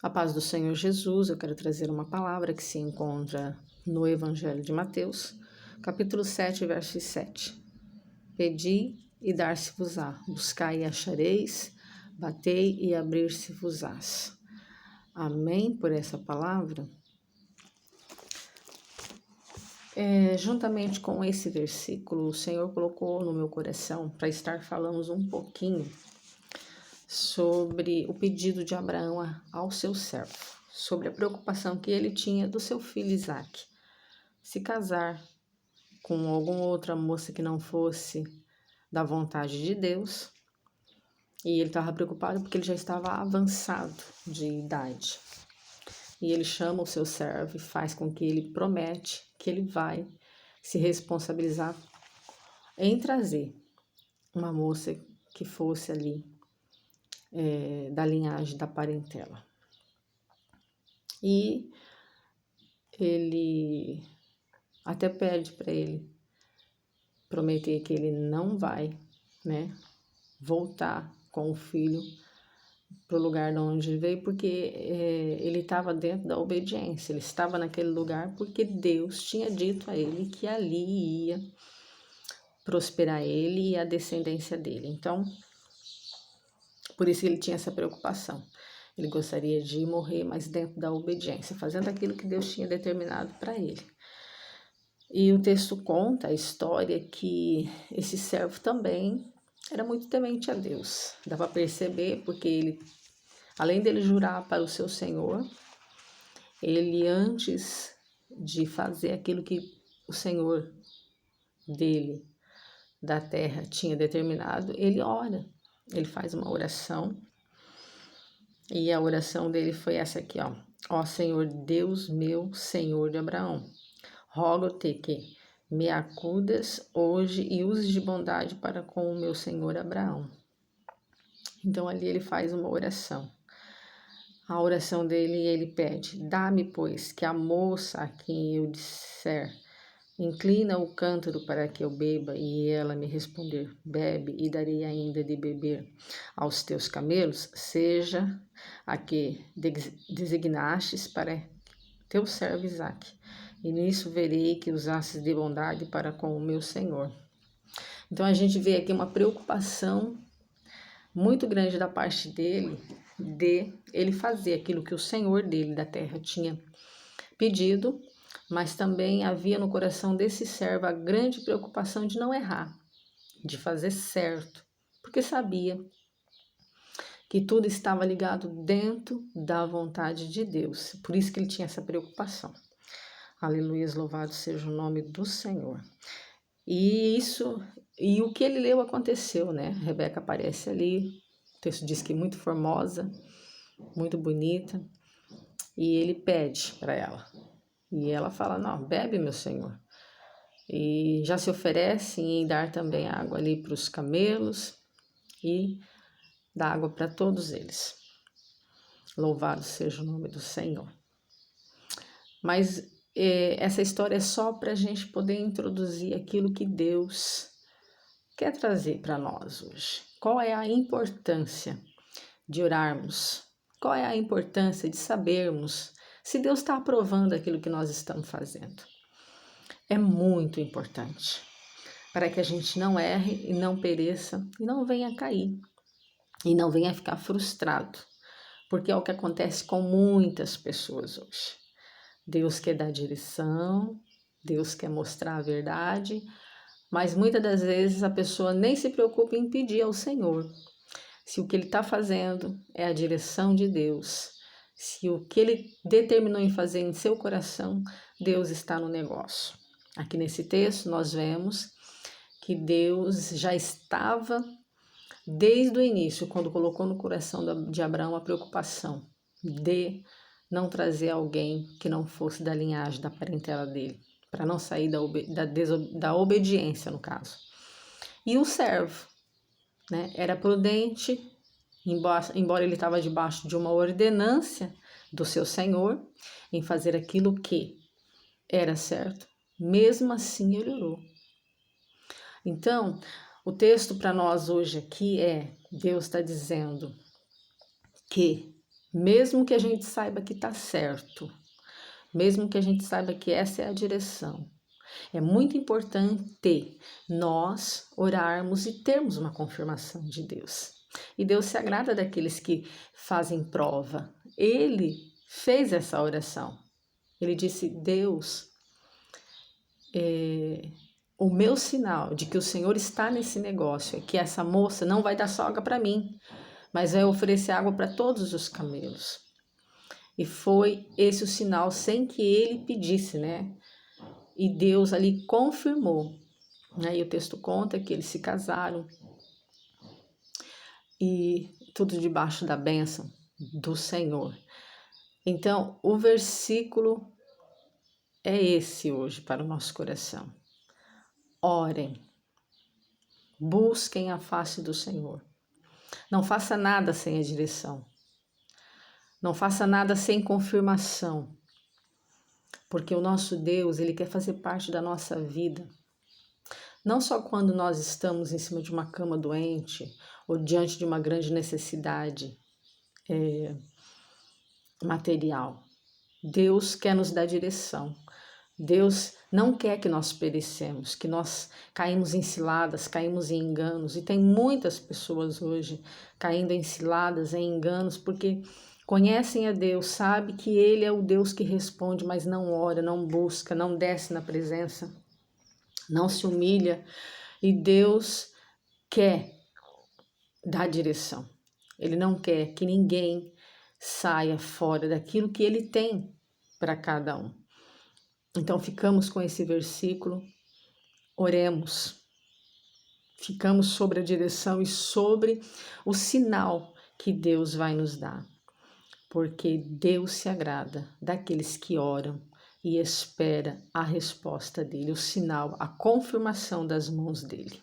A paz do Senhor Jesus, eu quero trazer uma palavra que se encontra no Evangelho de Mateus, capítulo 7, verso 7. Pedi e dar-se-vos-á, buscai e achareis, batei e abrir-se-vos-ás. Amém por essa palavra? Juntamente com esse versículo, o Senhor colocou no meu coração para estar falando um pouquinho sobre o pedido de Abraão ao seu servo, sobre a preocupação que ele tinha do seu filho Isaque se casar com alguma outra moça que não fosse da vontade de Deus, e ele estava preocupado porque ele já estava avançado de idade. E ele chama o seu servo e faz com que ele promete que ele vai se responsabilizar em trazer uma moça que fosse ali da linhagem da parentela. E ele até pede para ele prometer que ele não vai, voltar com o filho para o lugar de onde veio, porque ele estava dentro da obediência, ele estava naquele lugar porque Deus tinha dito a ele que ali ia prosperar ele e a descendência dele. Então, por isso ele tinha essa preocupação. Ele gostaria de morrer, mas dentro da obediência, fazendo aquilo que Deus tinha determinado para ele. E o texto conta a história que esse servo também era muito temente a Deus. Dá para perceber porque ele, além dele jurar para o seu Senhor, ele antes de fazer aquilo que o Senhor dele, da terra, tinha determinado, ele ora, ele faz uma oração. E a oração dele foi essa aqui, ó. Ó Senhor Deus meu, Senhor de Abraão, rogo-te que me acudas hoje e uses de bondade para com o meu senhor Abraão. Então ali ele faz uma oração. A oração dele, ele pede: dá-me, pois, que a moça a quem eu disser, inclina o cântaro para que eu beba, e ela me responder, bebe, e darei ainda de beber aos teus camelos, seja a que designastes para teu servo Isaque. E nisso verei que usasses de bondade para com o meu Senhor. Então a gente vê aqui uma preocupação muito grande da parte dele, de ele fazer aquilo que o Senhor dele da terra tinha pedido, mas também havia no coração desse servo a grande preocupação de não errar, de fazer certo, porque sabia que tudo estava ligado dentro da vontade de Deus. Por isso que ele tinha essa preocupação. Aleluia, louvado seja o nome do Senhor. E o que ele leu aconteceu, né? Rebeca aparece ali, o texto diz que muito formosa, muito bonita, e ele pede para ela. E ela fala, não, bebe, meu senhor. E já se oferece em dar também água ali para os camelos e dá água para todos eles. Louvado seja o nome do Senhor. Mas essa história é só para a gente poder introduzir aquilo que Deus quer trazer para nós hoje. Qual é a importância de orarmos? Qual é a importância de sabermos se Deus está aprovando aquilo que nós estamos fazendo? É muito importante para que a gente não erre e não pereça e não venha cair e não venha ficar frustrado, porque é o que acontece com muitas pessoas hoje. Deus quer dar direção, Deus quer mostrar a verdade, mas muitas das vezes a pessoa nem se preocupa em pedir ao Senhor se o que ele está fazendo é a direção de Deus, se o que ele determinou em fazer em seu coração, Deus está no negócio. Aqui nesse texto nós vemos que Deus já estava desde o início, quando colocou no coração de Abraão a preocupação de não trazer alguém que não fosse da linhagem, da parentela dele, para não sair da obediência, no caso. E o servo, era prudente, embora ele estava debaixo de uma ordenância do seu senhor, em fazer aquilo que era certo, mesmo assim ele orou. Então, o texto para nós hoje aqui Deus está dizendo que mesmo que a gente saiba que está certo, mesmo que a gente saiba que essa é a direção. É muito importante nós orarmos e termos uma confirmação de Deus. E Deus se agrada daqueles que fazem prova. Ele fez essa oração. Ele disse: Deus, o meu sinal de que o Senhor está nesse negócio é que essa moça não vai dar sogra para mim, mas vai oferecer água para todos os camelos. E foi esse o sinal sem que ele pedisse, né? E Deus ali confirmou, né? E o texto conta que eles se casaram e tudo debaixo da bênção do Senhor. Então, o versículo é esse hoje para o nosso coração. Orem, busquem a face do Senhor. Não faça nada sem a direção. Não faça nada sem confirmação. Porque o nosso Deus, Ele quer fazer parte da nossa vida. Não só quando nós estamos em cima de uma cama doente ou diante de uma grande necessidade material. Deus quer nos dar direção. Deus não quer que nós perecemos, que nós caímos em ciladas, caímos em enganos. E tem muitas pessoas hoje caindo em ciladas, em enganos, porque conhecem a Deus, sabe que Ele é o Deus que responde, mas não ora, não busca, não desce na presença, não se humilha. E Deus quer dar direção. Ele não quer que ninguém saia fora daquilo que Ele tem para cada um. Então ficamos com esse versículo, oremos, ficamos sobre a direção e sobre o sinal que Deus vai nos dar, porque Deus se agrada daqueles que oram e espera a resposta dele, o sinal, a confirmação das mãos dele.